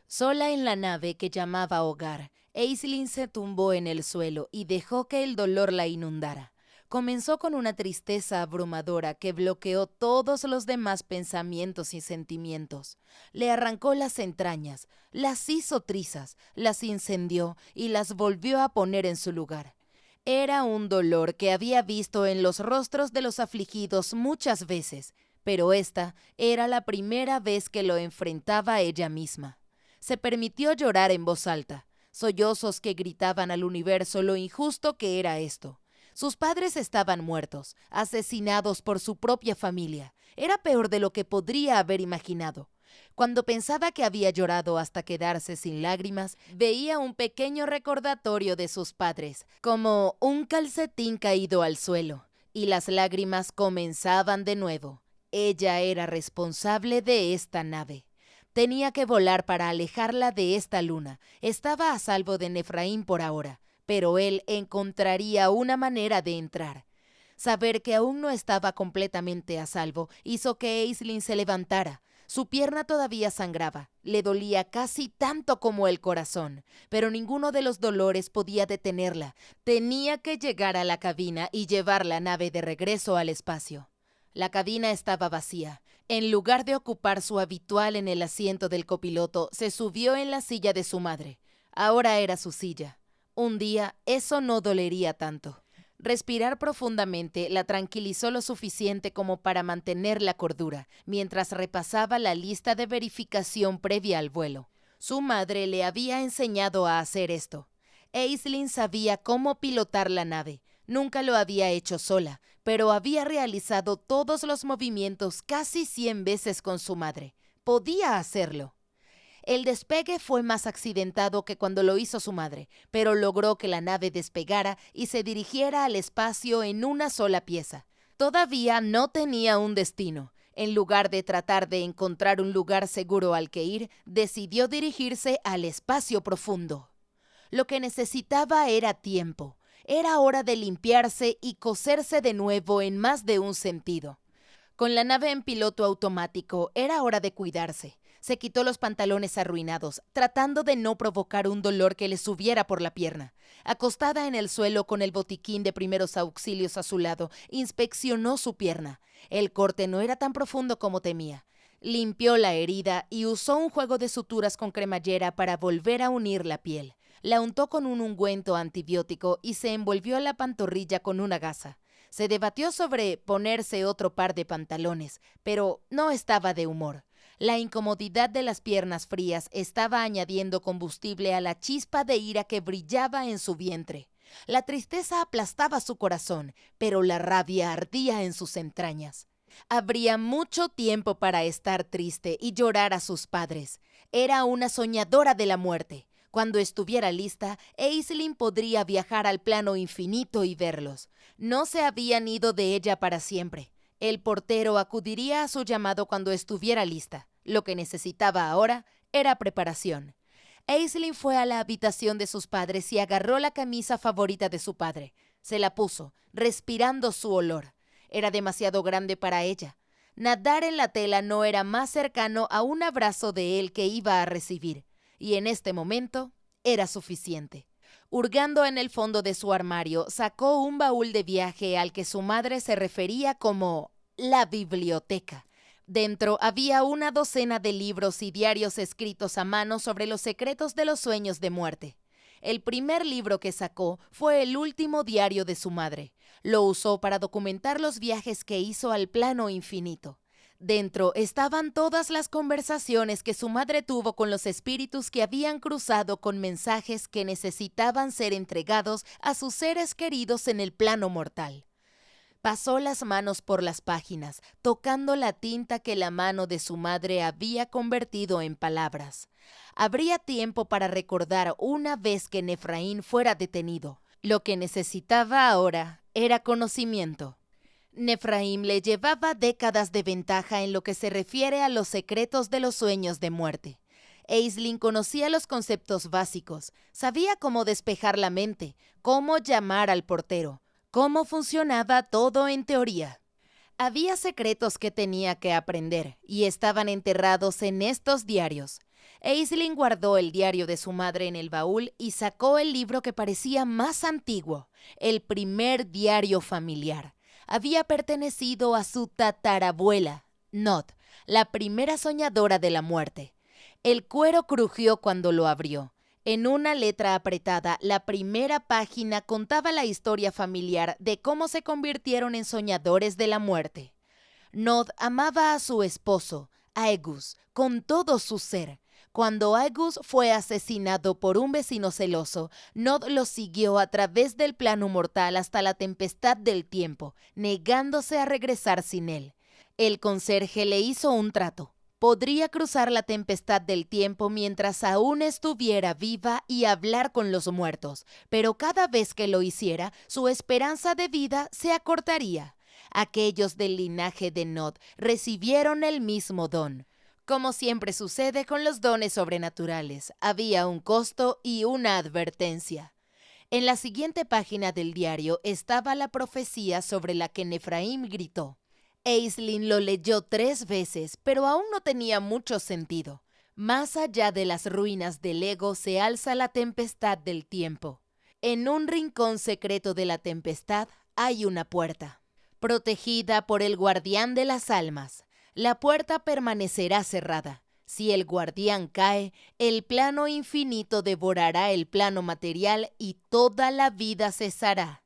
Sola en la nave que llamaba hogar, Aislinn se tumbó en el suelo y dejó que el dolor la inundara. Comenzó con una tristeza abrumadora que bloqueó todos los demás pensamientos y sentimientos. Le arrancó las entrañas, las hizo trizas, las incendió y las volvió a poner en su lugar. Era un dolor que había visto en los rostros de los afligidos muchas veces, pero esta era la primera vez que lo enfrentaba ella misma. Se permitió llorar en voz alta, sollozos que gritaban al universo lo injusto que era esto. Sus padres estaban muertos, asesinados por su propia familia. Era peor de lo que podría haber imaginado. Cuando pensaba que había llorado hasta quedarse sin lágrimas, veía un pequeño recordatorio de sus padres, como un calcetín caído al suelo, y las lágrimas comenzaban de nuevo. Ella era responsable de esta nave. Tenía que volar para alejarla de esta luna. Estaba a salvo de Nefraín por ahora, pero él encontraría una manera de entrar. Saber que aún no estaba completamente a salvo hizo que Aislinn se levantara. Su pierna todavía sangraba, le dolía casi tanto como el corazón, pero ninguno de los dolores podía detenerla. Tenía que llegar a la cabina y llevar la nave de regreso al espacio. La cabina estaba vacía. En lugar de ocupar su habitual en el asiento del copiloto, se subió en la silla de su madre. Ahora era su silla. Un día eso no dolería tanto. Respirar profundamente la tranquilizó lo suficiente como para mantener la cordura, mientras repasaba la lista de verificación previa al vuelo. Su madre le había enseñado a hacer esto. Aislinn sabía cómo pilotar la nave. Nunca lo había hecho sola, pero había realizado todos los movimientos casi 100 veces con su madre. Podía hacerlo. El despegue fue más accidentado que cuando lo hizo su madre, pero logró que la nave despegara y se dirigiera al espacio en una sola pieza. Todavía no tenía un destino. En lugar de tratar de encontrar un lugar seguro al que ir, decidió dirigirse al espacio profundo. Lo que necesitaba era tiempo. Era hora de limpiarse y coserse de nuevo en más de un sentido. Con la nave en piloto automático, era hora de cuidarse. Se quitó los pantalones arruinados, tratando de no provocar un dolor que le subiera por la pierna. Acostada en el suelo con el botiquín de primeros auxilios a su lado, inspeccionó su pierna. El corte no era tan profundo como temía. Limpió la herida y usó un juego de suturas con cremallera para volver a unir la piel. La untó con un ungüento antibiótico y se envolvió la pantorrilla con una gasa. Se debatió sobre ponerse otro par de pantalones, pero no estaba de humor. La incomodidad de las piernas frías estaba añadiendo combustible a la chispa de ira que brillaba en su vientre. La tristeza aplastaba su corazón, pero la rabia ardía en sus entrañas. Habría mucho tiempo para estar triste y llorar a sus padres. Era una soñadora de la muerte. Cuando estuviera lista, Aislinn podría viajar al plano infinito y verlos. No se habían ido de ella para siempre. El portero acudiría a su llamado cuando estuviera lista. Lo que necesitaba ahora era preparación. Aislinn fue a la habitación de sus padres y agarró la camisa favorita de su padre. Se la puso, respirando su olor. Era demasiado grande para ella. Nadar en la tela no era más cercano a un abrazo de él que iba a recibir. Y en este momento era suficiente. Hurgando en el fondo de su armario, sacó un baúl de viaje al que su madre se refería como la biblioteca. Dentro había una docena de libros y diarios escritos a mano sobre los secretos de los sueños de muerte. El primer libro que sacó fue el último diario de su madre. Lo usó para documentar los viajes que hizo al plano infinito. Dentro estaban todas las conversaciones que su madre tuvo con los espíritus que habían cruzado con mensajes que necesitaban ser entregados a sus seres queridos en el plano mortal. Pasó las manos por las páginas, tocando la tinta que la mano de su madre había convertido en palabras. Habría tiempo para recordar una vez que Nefraín fuera detenido. Lo que necesitaba ahora era conocimiento. Nefraim le llevaba décadas de ventaja en lo que se refiere a los secretos de los sueños de muerte. Aislinn conocía los conceptos básicos, sabía cómo despejar la mente, cómo llamar al portero, cómo funcionaba todo en teoría. Había secretos que tenía que aprender y estaban enterrados en estos diarios. Aislinn guardó el diario de su madre en el baúl y sacó el libro que parecía más antiguo, el primer diario familiar. Había pertenecido a su tatarabuela, Nod, la primera soñadora de la muerte. El cuero crujió cuando lo abrió. En una letra apretada, la primera página contaba la historia familiar de cómo se convirtieron en soñadores de la muerte. Nod amaba a su esposo, Aegis, con todo su ser. Cuando Aegis fue asesinado por un vecino celoso, Nod lo siguió a través del plano mortal hasta la tempestad del tiempo, negándose a regresar sin él. El conserje le hizo un trato. Podría cruzar la tempestad del tiempo mientras aún estuviera viva y hablar con los muertos, pero cada vez que lo hiciera, su esperanza de vida se acortaría. Aquellos del linaje de Nod recibieron el mismo don. Como siempre sucede con los dones sobrenaturales, había un costo y una advertencia. En la siguiente página del diario estaba la profecía sobre la que Nefraim gritó. Aislinn lo leyó 3 veces, pero aún no tenía mucho sentido. Más allá de las ruinas del ego se alza la tempestad del tiempo. En un rincón secreto de la tempestad hay una puerta. Protegida por el guardián de las almas, la puerta permanecerá cerrada. Si el guardián cae, el plano infinito devorará el plano material y toda la vida cesará.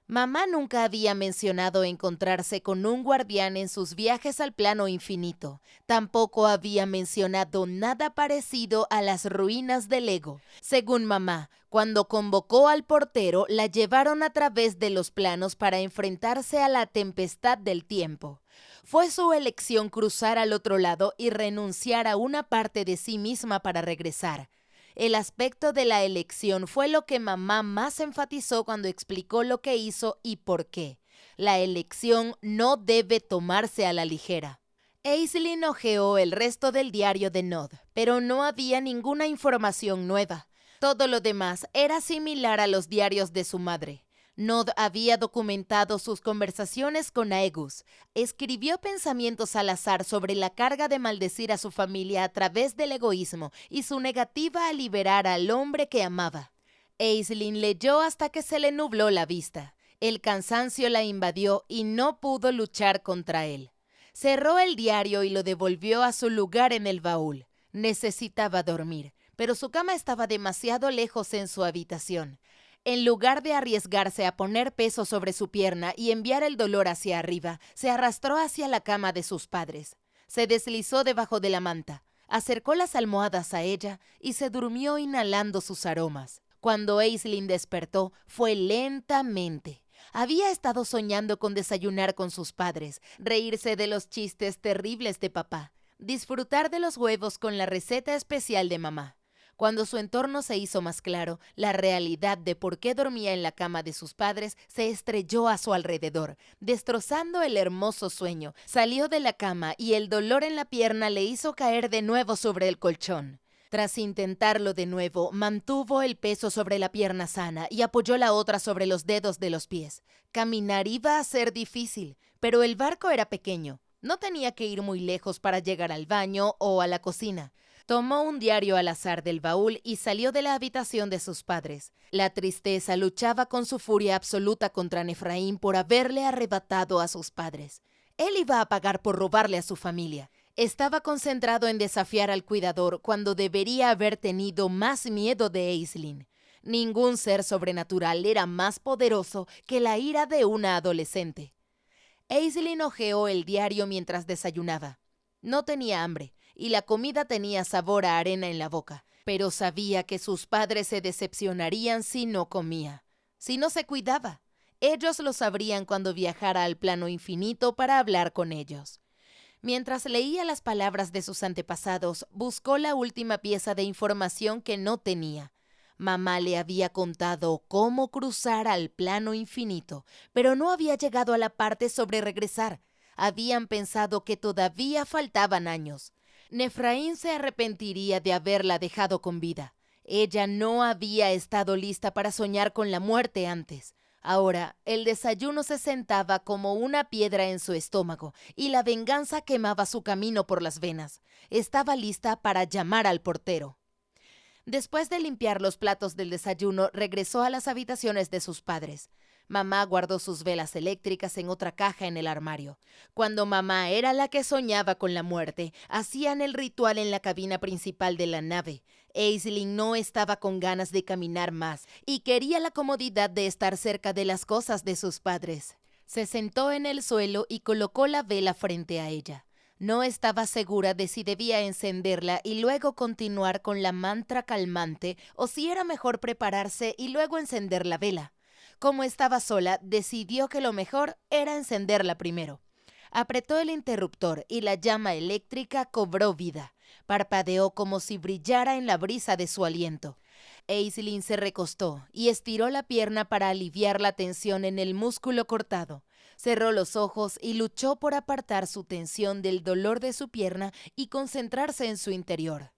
Mamá nunca había mencionado encontrarse con un guardián en sus viajes al plano infinito. Tampoco había mencionado nada parecido a las ruinas del ego. Según mamá, cuando convocó al portero, la llevaron a través de los planos para enfrentarse a la tempestad del tiempo. Fue su elección cruzar al otro lado y renunciar a una parte de sí misma para regresar. El aspecto de la elección fue lo que mamá más enfatizó cuando explicó lo que hizo y por qué. La elección no debe tomarse a la ligera. Aislinn hojeó el resto del diario de Nod, pero no había ninguna información nueva. Todo lo demás era similar a los diarios de su madre. Nod había documentado sus conversaciones con Aegis, escribió pensamientos al azar sobre la carga de maldecir a su familia a través del egoísmo y su negativa a liberar al hombre que amaba. Aislinn leyó hasta que se le nubló la vista. El cansancio la invadió y no pudo luchar contra él. Cerró el diario y lo devolvió a su lugar en el baúl. Necesitaba dormir, pero su cama estaba demasiado lejos en su habitación. En lugar de arriesgarse a poner peso sobre su pierna y enviar el dolor hacia arriba, se arrastró hacia la cama de sus padres. Se deslizó debajo de la manta, acercó las almohadas a ella y se durmió inhalando sus aromas. Cuando Aislinn despertó, fue lentamente. Había estado soñando con desayunar con sus padres, reírse de los chistes terribles de papá, disfrutar de los huevos con la receta especial de mamá. Cuando su entorno se hizo más claro, la realidad de por qué dormía en la cama de sus padres se estrelló a su alrededor, destrozando el hermoso sueño. Salió de la cama y el dolor en la pierna le hizo caer de nuevo sobre el colchón. Tras intentarlo de nuevo, mantuvo el peso sobre la pierna sana y apoyó la otra sobre los dedos de los pies. Caminar iba a ser difícil, pero el barco era pequeño. No tenía que ir muy lejos para llegar al baño o a la cocina. Tomó un diario al azar del baúl y salió de la habitación de sus padres. La tristeza luchaba con su furia absoluta contra Nefraim por haberle arrebatado a sus padres. Él iba a pagar por robarle a su familia. Estaba concentrado en desafiar al cuidador cuando debería haber tenido más miedo de Aislinn. Ningún ser sobrenatural era más poderoso que la ira de una adolescente. Aislinn hojeó el diario mientras desayunaba. No tenía hambre y la comida tenía sabor a arena en la boca, pero sabía que sus padres se decepcionarían si no comía, si no se cuidaba. Ellos lo sabrían cuando viajara al plano infinito para hablar con ellos. Mientras leía las palabras de sus antepasados, buscó la última pieza de información que no tenía. Mamá le había contado cómo cruzar al plano infinito, pero no había llegado a la parte sobre regresar. Habían pensado que todavía faltaban años. Nefraín se arrepentiría de haberla dejado con vida. Ella no había estado lista para soñar con la muerte antes. Ahora, el desayuno se sentaba como una piedra en su estómago y la venganza quemaba su camino por las venas. Estaba lista para llamar al portero. Después de limpiar los platos del desayuno, regresó a las habitaciones de sus padres. Mamá guardó sus velas eléctricas en otra caja en el armario. Cuando mamá era la que soñaba con la muerte, hacían el ritual en la cabina principal de la nave. Aisling no estaba con ganas de caminar más y quería la comodidad de estar cerca de las cosas de sus padres. Se sentó en el suelo y colocó la vela frente a ella. No estaba segura de si debía encenderla y luego continuar con la mantra calmante o si era mejor prepararse y luego encender la vela. Como estaba sola, decidió que lo mejor era encenderla primero. Apretó el interruptor y la llama eléctrica cobró vida. Parpadeó como si brillara en la brisa de su aliento. Aisling se recostó y estiró la pierna para aliviar la tensión en el músculo cortado. Cerró los ojos y luchó por apartar su tensión del dolor de su pierna y concentrarse en su interior.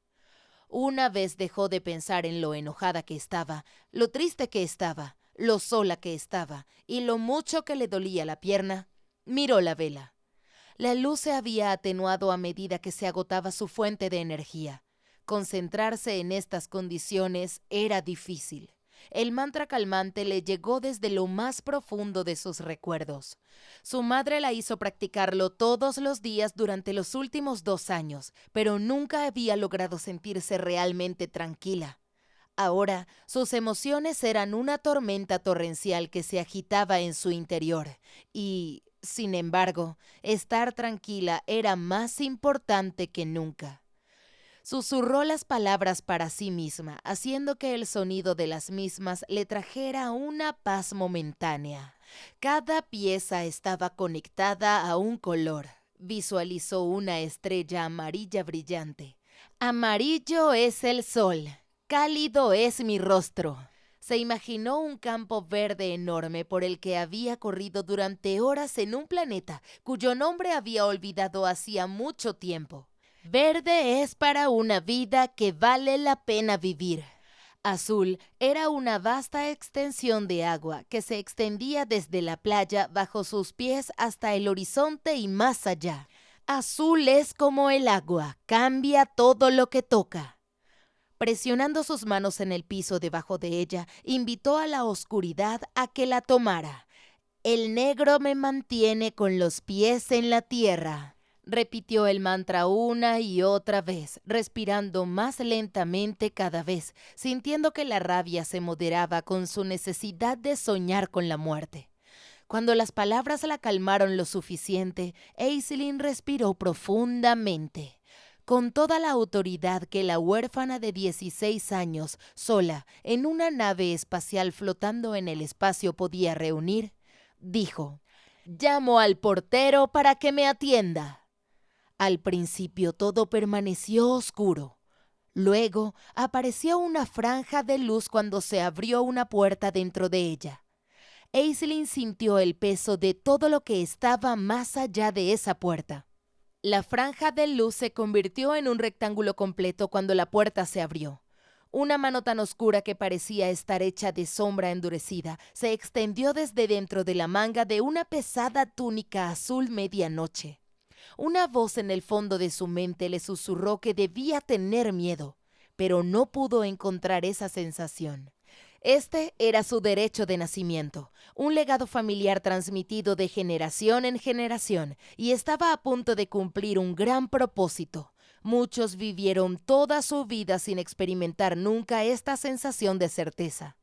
Una vez dejó de pensar en lo enojada que estaba, lo triste que estaba, lo sola que estaba y lo mucho que le dolía la pierna, miró la vela. La luz se había atenuado a medida que se agotaba su fuente de energía. Concentrarse en estas condiciones era difícil. El mantra calmante le llegó desde lo más profundo de sus recuerdos. Su madre la hizo practicarlo todos los días durante los últimos 2 años, pero nunca había logrado sentirse realmente tranquila. Ahora, sus emociones eran una tormenta torrencial que se agitaba en su interior y, sin embargo, estar tranquila era más importante que nunca. Susurró las palabras para sí misma, haciendo que el sonido de las mismas le trajera una paz momentánea. Cada pieza estaba conectada a un color. Visualizó una estrella amarilla brillante. Amarillo es el sol, cálido es mi rostro. Se imaginó un campo verde enorme por el que había corrido durante horas en un planeta cuyo nombre había olvidado hacía mucho tiempo. Verde es para una vida que vale la pena vivir. Azul era una vasta extensión de agua que se extendía desde la playa bajo sus pies hasta el horizonte y más allá. Azul es como el agua, cambia todo lo que toca. Presionando sus manos en el piso debajo de ella, invitó a la oscuridad a que la tomara. El negro me mantiene con los pies en la tierra. Repitió el mantra una y otra vez, respirando más lentamente cada vez, sintiendo que la rabia se moderaba con su necesidad de soñar con la muerte. Cuando las palabras la calmaron lo suficiente, Aisling respiró profundamente. Con toda la autoridad que la huérfana de 16 años, sola, en una nave espacial flotando en el espacio podía reunir, dijo: «Llamo al portero para que me atienda». Al principio todo permaneció oscuro. Luego apareció una franja de luz cuando se abrió una puerta dentro de ella. Aisling sintió el peso de todo lo que estaba más allá de esa puerta. La franja de luz se convirtió en un rectángulo completo cuando la puerta se abrió. Una mano tan oscura que parecía estar hecha de sombra endurecida se extendió desde dentro de la manga de una pesada túnica azul medianoche. Una voz en el fondo de su mente le susurró que debía tener miedo, pero no pudo encontrar esa sensación. Este era su derecho de nacimiento, un legado familiar transmitido de generación en generación, y estaba a punto de cumplir un gran propósito. Muchos vivieron toda su vida sin experimentar nunca esta sensación de certeza.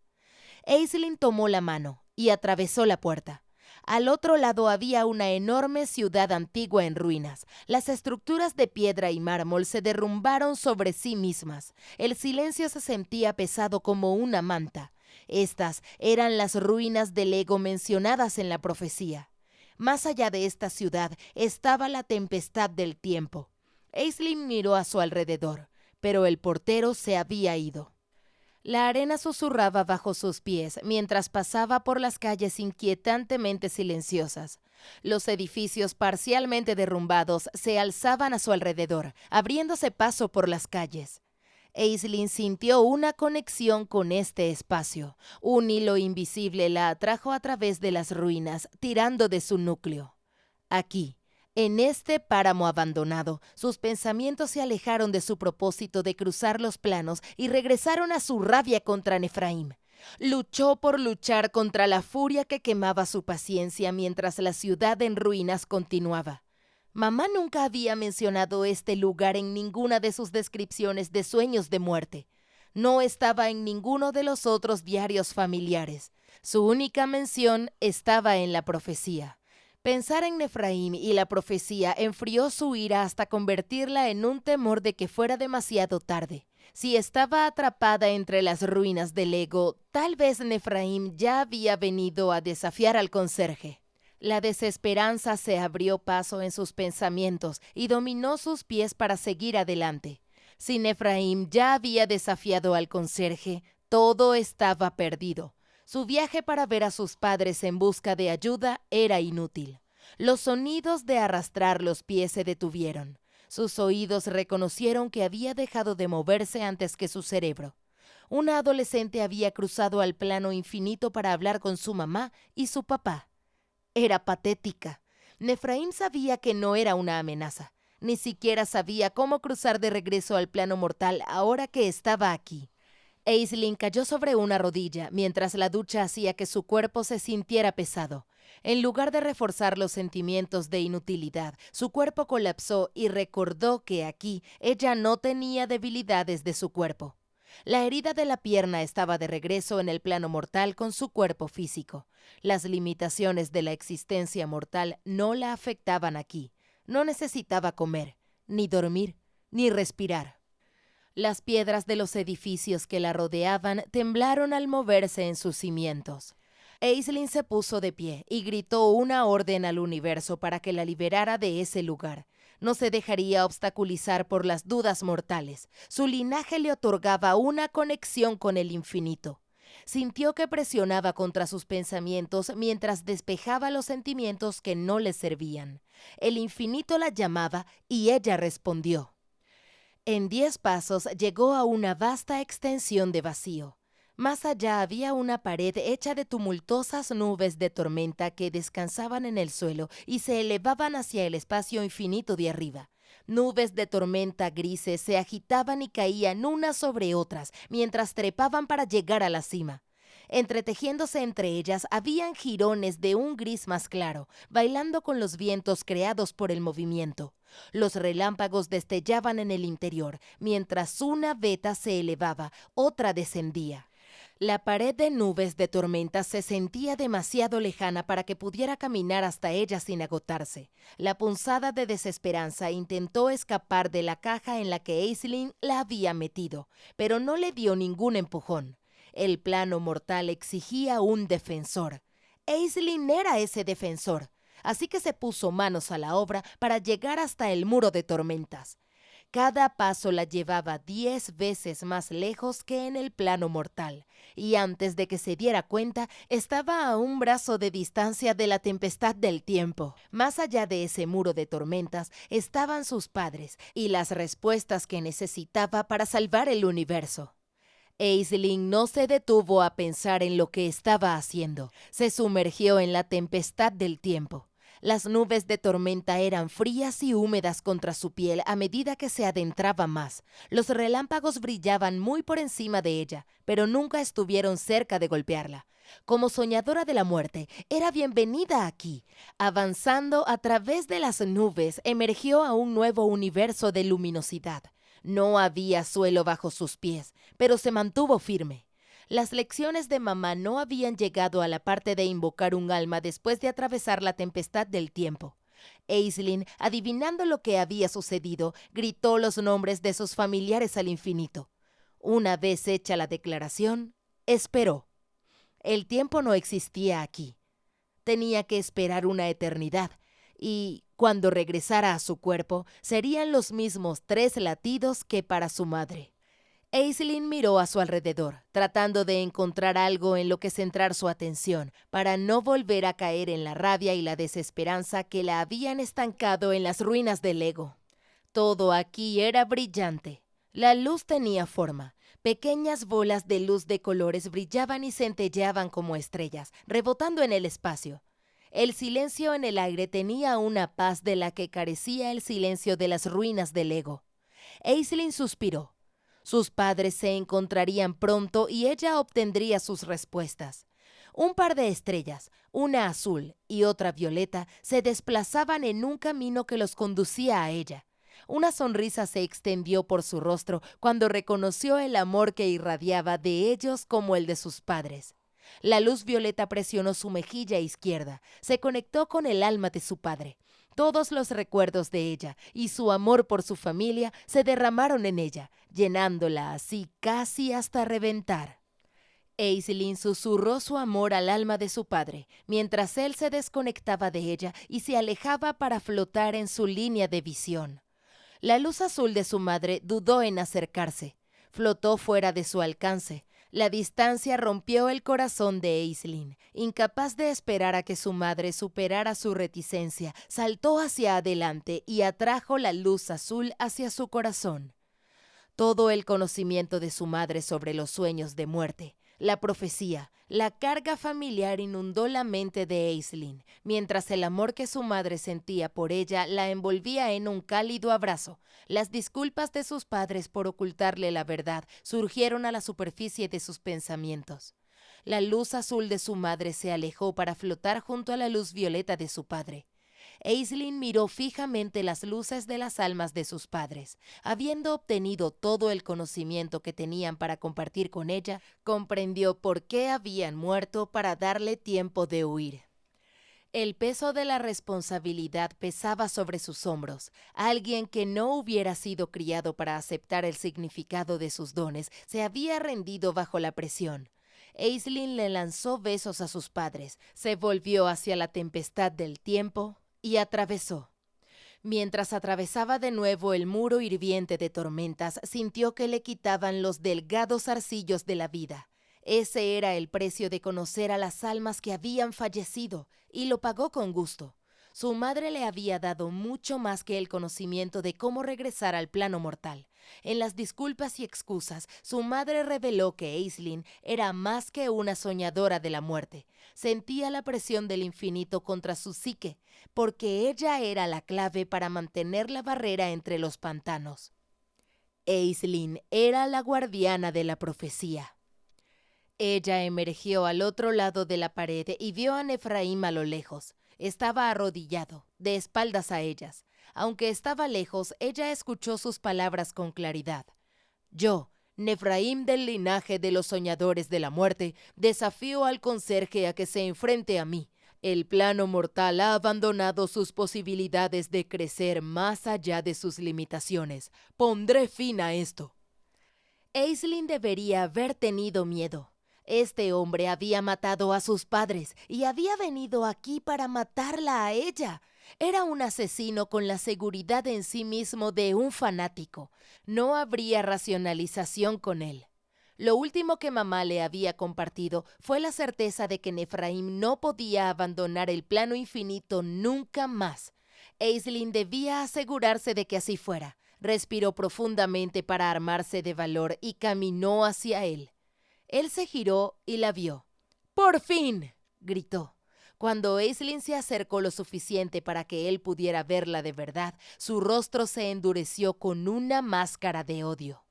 Aisling tomó la mano y atravesó la puerta. Al otro lado había una enorme ciudad antigua en ruinas. Las estructuras de piedra y mármol se derrumbaron sobre sí mismas. El silencio se sentía pesado como una manta. Estas eran las ruinas del Ego mencionadas en la profecía. Más allá de esta ciudad estaba la tempestad del tiempo. Aisling miró a su alrededor, pero el portero se había ido. La arena susurraba bajo sus pies mientras pasaba por las calles inquietantemente silenciosas. Los edificios parcialmente derrumbados se alzaban a su alrededor, abriéndose paso por las calles. Aisling sintió una conexión con este espacio. Un hilo invisible la atrajo a través de las ruinas, tirando de su núcleo. Aquí, en este páramo abandonado, sus pensamientos se alejaron de su propósito de cruzar los planos y regresaron a su rabia contra Nefraim. Luchó por luchar contra la furia que quemaba su paciencia mientras la ciudad en ruinas continuaba. Mamá nunca había mencionado este lugar en ninguna de sus descripciones de sueños de muerte. No estaba en ninguno de los otros diarios familiares. Su única mención estaba en la profecía. Pensar en Nefraim y la profecía enfrió su ira hasta convertirla en un temor de que fuera demasiado tarde. Si estaba atrapada entre las ruinas del Ego, tal vez Nefraim ya había venido a desafiar al conserje. La desesperanza se abrió paso en sus pensamientos y dominó sus pies para seguir adelante. Si Nefraim ya había desafiado al conserje, todo estaba perdido. Su viaje para ver a sus padres en busca de ayuda era inútil. Los sonidos de arrastrar los pies se detuvieron. Sus oídos reconocieron que había dejado de moverse antes que su cerebro. Una adolescente había cruzado al plano infinito para hablar con su mamá y su papá. Era patética. Nefraim sabía que no era una amenaza. Ni siquiera sabía cómo cruzar de regreso al plano mortal ahora que estaba aquí. Aisling cayó sobre una rodilla mientras la ducha hacía que su cuerpo se sintiera pesado. En lugar de reforzar los sentimientos de inutilidad, su cuerpo colapsó y recordó que aquí ella no tenía debilidades de su cuerpo. La herida de la pierna estaba de regreso en el plano mortal con su cuerpo físico. Las limitaciones de la existencia mortal no la afectaban aquí. No necesitaba comer, ni dormir, ni respirar. Las piedras de los edificios que la rodeaban temblaron al moverse en sus cimientos. Aisling se puso de pie y gritó una orden al universo para que la liberara de ese lugar. No se dejaría obstaculizar por las dudas mortales. Su linaje le otorgaba una conexión con el infinito. Sintió que presionaba contra sus pensamientos mientras despejaba los sentimientos que no le servían. El infinito la llamaba y ella respondió. En 10 pasos llegó a una vasta extensión de vacío. Más allá había una pared hecha de tumultuosas nubes de tormenta que descansaban en el suelo y se elevaban hacia el espacio infinito de arriba. Nubes de tormenta grises se agitaban y caían unas sobre otras mientras trepaban para llegar a la cima. Entretejiéndose entre ellas habían jirones de un gris más claro, bailando con los vientos creados por el movimiento. Los relámpagos destellaban en el interior, mientras una veta se elevaba, otra descendía. La pared de nubes de tormenta se sentía demasiado lejana para que pudiera caminar hasta ella sin agotarse. La punzada de desesperanza intentó escapar de la caja en la que Aisling la había metido, pero no le dio ningún empujón. El plano mortal exigía un defensor. Aisling era ese defensor, así que se puso manos a la obra para llegar hasta el muro de tormentas. Cada paso la llevaba 10 veces más lejos que en el plano mortal, y antes de que se diera cuenta, estaba a un brazo de distancia de la tempestad del tiempo. Más allá de ese muro de tormentas estaban sus padres y las respuestas que necesitaba para salvar el universo. Aisling no se detuvo a pensar en lo que estaba haciendo. Se sumergió en la tempestad del tiempo. Las nubes de tormenta eran frías y húmedas contra su piel a medida que se adentraba más. Los relámpagos brillaban muy por encima de ella, pero nunca estuvieron cerca de golpearla. Como soñadora de la muerte, era bienvenida aquí. Avanzando a través de las nubes, emergió a un nuevo universo de luminosidad. No había suelo bajo sus pies, pero se mantuvo firme. Las lecciones de mamá no habían llegado a la parte de invocar un alma después de atravesar la tempestad del tiempo. Aisling, adivinando lo que había sucedido, gritó los nombres de sus familiares al infinito. Una vez hecha la declaración, esperó. El tiempo no existía aquí. Tenía que esperar una eternidad, y cuando regresara a su cuerpo, serían los mismos 3 latidos que para su madre. Aislinn miró a su alrededor, tratando de encontrar algo en lo que centrar su atención, para no volver a caer en la rabia y la desesperanza que la habían estancado en las ruinas del ego. Todo aquí era brillante. La luz tenía forma. Pequeñas bolas de luz de colores brillaban y centelleaban como estrellas, rebotando en el espacio. El silencio en el aire tenía una paz de la que carecía el silencio de las ruinas del ego. Aislinn suspiró. Sus padres se encontrarían pronto y ella obtendría sus respuestas. Un par de estrellas, una azul y otra violeta, se desplazaban en un camino que los conducía a ella. Una sonrisa se extendió por su rostro cuando reconoció el amor que irradiaba de ellos como el de sus padres. La luz violeta presionó su mejilla izquierda, se conectó con el alma de su padre. Todos los recuerdos de ella y su amor por su familia se derramaron en ella, llenándola así casi hasta reventar. Aislinn susurró su amor al alma de su padre, mientras él se desconectaba de ella y se alejaba para flotar en su línea de visión. La luz azul de su madre dudó en acercarse. Flotó fuera de su alcance. La distancia rompió el corazón de Aislinn. Incapaz de esperar a que su madre superara su reticencia, saltó hacia adelante y atrajo la luz azul hacia su corazón. Todo el conocimiento de su madre sobre los sueños de muerte, la profecía, la carga familiar inundó la mente de Aislinn, mientras el amor que su madre sentía por ella la envolvía en un cálido abrazo. Las disculpas de sus padres por ocultarle la verdad surgieron a la superficie de sus pensamientos. La luz azul de su madre se alejó para flotar junto a la luz violeta de su padre. Aislinn miró fijamente las luces de las almas de sus padres. Habiendo obtenido todo el conocimiento que tenían para compartir con ella, comprendió por qué habían muerto para darle tiempo de huir. El peso de la responsabilidad pesaba sobre sus hombros. Alguien que no hubiera sido criado para aceptar el significado de sus dones se había rendido bajo la presión. Aislinn le lanzó besos a sus padres, se volvió hacia la tempestad del tiempo y atravesó. Mientras atravesaba de nuevo el muro hirviente de tormentas, sintió que le quitaban los delgados zarcillos de la vida. Ese era el precio de conocer a las almas que habían fallecido, y lo pagó con gusto. Su madre le había dado mucho más que el conocimiento de cómo regresar al plano mortal. En las disculpas y excusas, su madre reveló que Aislinn era más que una soñadora de la muerte. Sentía la presión del infinito contra su psique, porque ella era la clave para mantener la barrera entre los pantanos. Aislinn era la guardiana de la profecía. Ella emergió al otro lado de la pared y vio a Nefraim a lo lejos. Estaba arrodillado, de espaldas a ellas. Aunque estaba lejos, ella escuchó sus palabras con claridad. Yo, Nefraim del linaje de los soñadores de la muerte, desafío al conserje a que se enfrente a mí. El plano mortal ha abandonado sus posibilidades de crecer más allá de sus limitaciones. Pondré fin a esto. Aislinn debería haber tenido miedo. Este hombre había matado a sus padres y había venido aquí para matarla a ella. Era un asesino con la seguridad en sí mismo de un fanático. No habría racionalización con él. Lo último que mamá le había compartido fue la certeza de que Nefraim no podía abandonar el plano infinito nunca más. Aislinn debía asegurarse de que así fuera. Respiró profundamente para armarse de valor y caminó hacia él. Él se giró y la vio. ¡Por fin!, gritó. Cuando Aislinn se acercó lo suficiente para que él pudiera verla de verdad, su rostro se endureció con una máscara de odio.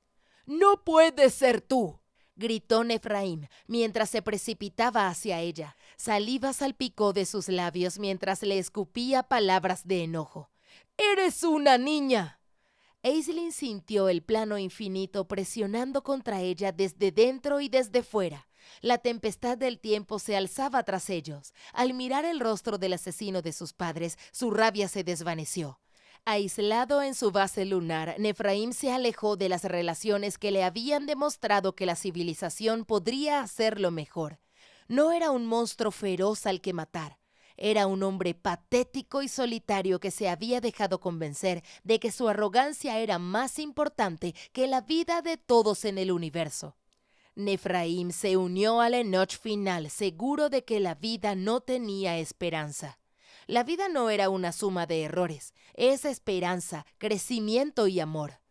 ¡No puedes ser tú!, gritó Nefraim mientras se precipitaba hacia ella. Saliva salpicó de sus labios mientras le escupía palabras de enojo. ¡Eres una niña! Aislinn sintió el plano infinito presionando contra ella desde dentro y desde fuera. La tempestad del tiempo se alzaba tras ellos. Al mirar el rostro del asesino de sus padres, su rabia se desvaneció. Aislado en su base lunar, Nefraim se alejó de las relaciones que le habían demostrado que la civilización podría hacerlo mejor. No era un monstruo feroz al que matar. Era un hombre patético y solitario que se había dejado convencer de que su arrogancia era más importante que la vida de todos en el universo. Nefraim se unió al Enoch final, seguro de que la vida no tenía esperanza. La vida no era una suma de errores, es esperanza, crecimiento y amor.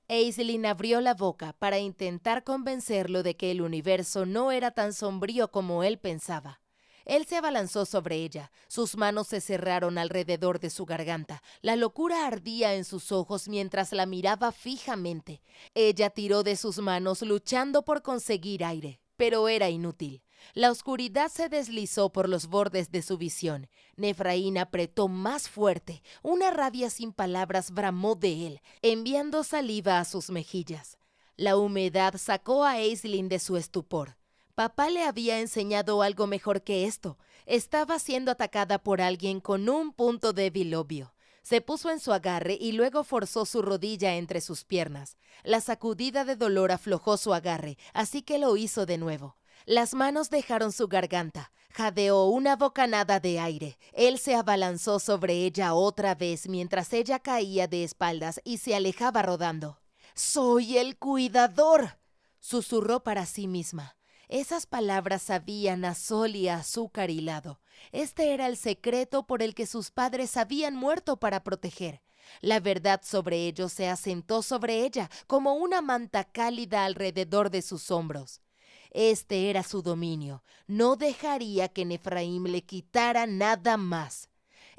Aislinn abrió la boca para intentar convencerlo de que el universo no era tan sombrío como él pensaba. Él se abalanzó sobre ella, sus manos se cerraron alrededor de su garganta, la locura ardía en sus ojos mientras la miraba fijamente. Ella tiró de sus manos luchando por conseguir aire, pero era inútil. La oscuridad se deslizó por los bordes de su visión. Nefraim apretó más fuerte, una rabia sin palabras bramó de él, enviando saliva a sus mejillas. La humedad sacó a Aislinn de su estupor. Papá le había enseñado algo mejor que esto. Estaba siendo atacada por alguien con un punto débil obvio. Se puso en su agarre y luego forzó su rodilla entre sus piernas. La sacudida de dolor aflojó su agarre, así que lo hizo de nuevo. Las manos dejaron su garganta. Jadeó una bocanada de aire. Él se abalanzó sobre ella otra vez mientras ella caía de espaldas y se alejaba rodando. «¡Soy el cuidador!», susurró para sí misma. Esas palabras sabían a sol y a azúcar hilado. Este era el secreto por el que sus padres habían muerto para proteger. La verdad sobre ellos se asentó sobre ella como una manta cálida alrededor de sus hombros. Este era su dominio. No dejaría que Nefraim le quitara nada más.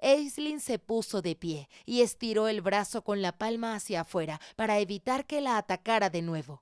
Aislinn se puso de pie y estiró el brazo con la palma hacia afuera para evitar que la atacara de nuevo.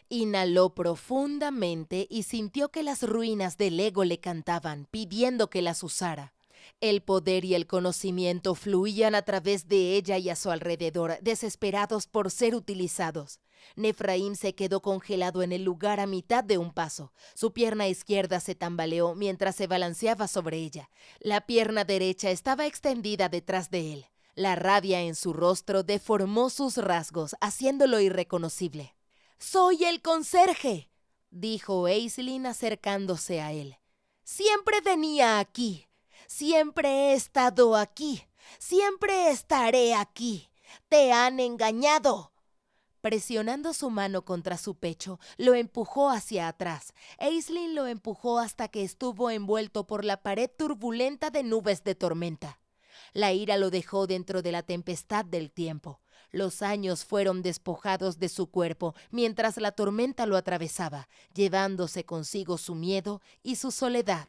Inhaló profundamente y sintió que las ruinas del ego le cantaban, pidiendo que las usara. El poder y el conocimiento fluían a través de ella y a su alrededor, desesperados por ser utilizados. Nefraim se quedó congelado en el lugar a mitad de un paso. Su pierna izquierda se tambaleó mientras se balanceaba sobre ella. La pierna derecha estaba extendida detrás de él. La rabia en su rostro deformó sus rasgos, haciéndolo irreconocible. «¡Soy el conserje!», dijo Aislinn acercándose a él. «Siempre venía aquí. Siempre he estado aquí. Siempre estaré aquí. Te han engañado». Presionando su mano contra su pecho, lo empujó hacia atrás. Aislinn lo empujó hasta que estuvo envuelto por la pared turbulenta de nubes de tormenta. La ira lo dejó dentro de la tempestad del tiempo. Los años fueron despojados de su cuerpo mientras la tormenta lo atravesaba, llevándose consigo su miedo y su soledad.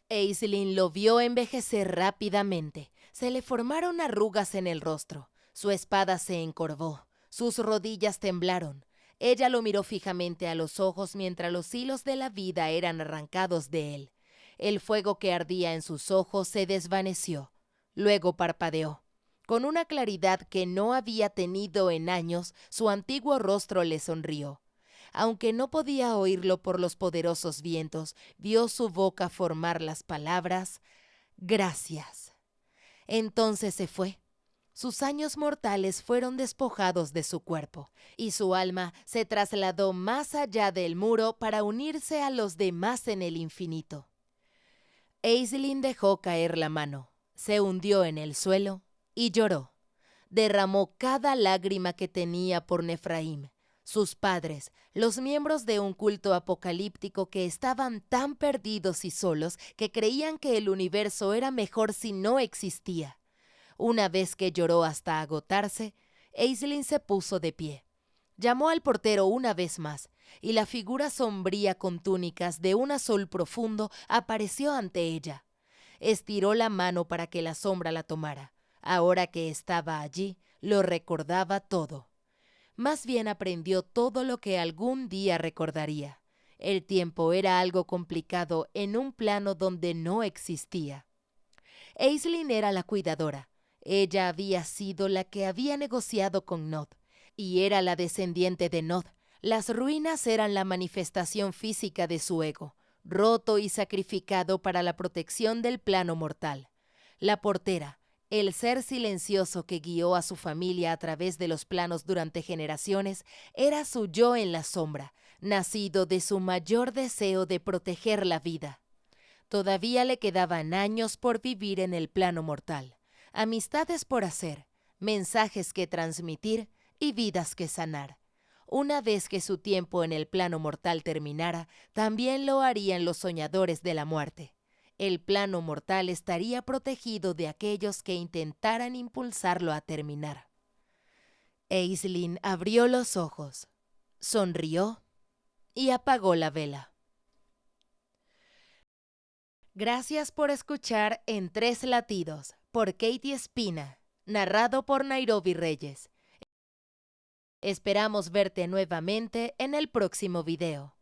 Aislinn lo vio envejecer rápidamente. Se le formaron arrugas en el rostro. Su espada se encorvó. Sus rodillas temblaron. Ella lo miró fijamente a los ojos mientras los hilos de la vida eran arrancados de él. El fuego que ardía en sus ojos se desvaneció. Luego parpadeó. Con una claridad que no había tenido en años, su antiguo rostro le sonrió. Aunque no podía oírlo por los poderosos vientos, vio su boca formar las palabras «Gracias». Entonces se fue. Sus años mortales fueron despojados de su cuerpo, y su alma se trasladó más allá del muro para unirse a los demás en el infinito. Aislinn dejó caer la mano, se hundió en el suelo y lloró. Derramó cada lágrima que tenía por Nefraim, sus padres, los miembros de un culto apocalíptico que estaban tan perdidos y solos que creían que el universo era mejor si no existía. Una vez que lloró hasta agotarse, Aislinn se puso de pie. Llamó al portero una vez más, y la figura sombría con túnicas de un azul profundo apareció ante ella. Estiró la mano para que la sombra la tomara. Ahora que estaba allí, lo recordaba todo. Más bien aprendió todo lo que algún día recordaría. El tiempo era algo complicado en un plano donde no existía. Aislinn era la cuidadora. Ella había sido la que había negociado con Nod, y era la descendiente de Nod. Las ruinas eran la manifestación física de su ego, roto y sacrificado para la protección del plano mortal. La portera, el ser silencioso que guió a su familia a través de los planos durante generaciones, era su yo en la sombra, nacido de su mayor deseo de proteger la vida. Todavía le quedaban años por vivir en el plano mortal, amistades por hacer, mensajes que transmitir y vidas que sanar. Una vez que su tiempo en el plano mortal terminara, también lo harían los soñadores de la muerte. El plano mortal estaría protegido de aquellos que intentaran impulsarlo a terminar. Aislinn abrió los ojos, sonrió y apagó la vela. Gracias por escuchar En Tres Latidos, por Katie Espina, narrado por Nairobi Reyes. Esperamos verte nuevamente en el próximo video.